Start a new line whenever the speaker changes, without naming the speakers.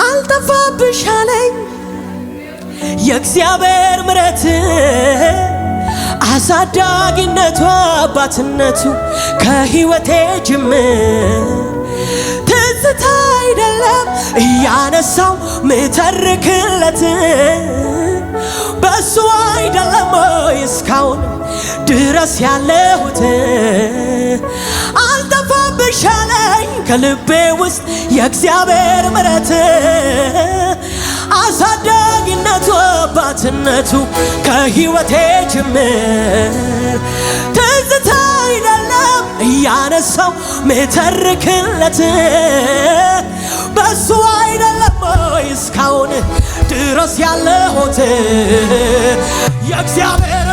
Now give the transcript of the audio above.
አልጠፋብሽ አለኝ የእግዚአብሔር ምሕረት አሳዳጊነቱ አባትነቱ ከሕይወቴ ጅምር ትዝታ አይደለም እያነሳው ምተርክለት በሱ አይደለም እስካሁን ድረስ ያለሁት አልጠፋብሽ አለኝ ከልቤ ውስጥ የእግዚአብሔር ምሕረት አሳዳጊነቱ አባትነቱ ከሕይወቴ ጅምር ትዝታ አይደለም እያነሳው ምተርክለት በሱ አይደለም እስካሁን ድረስ ያለሁት የእግዚአብሔር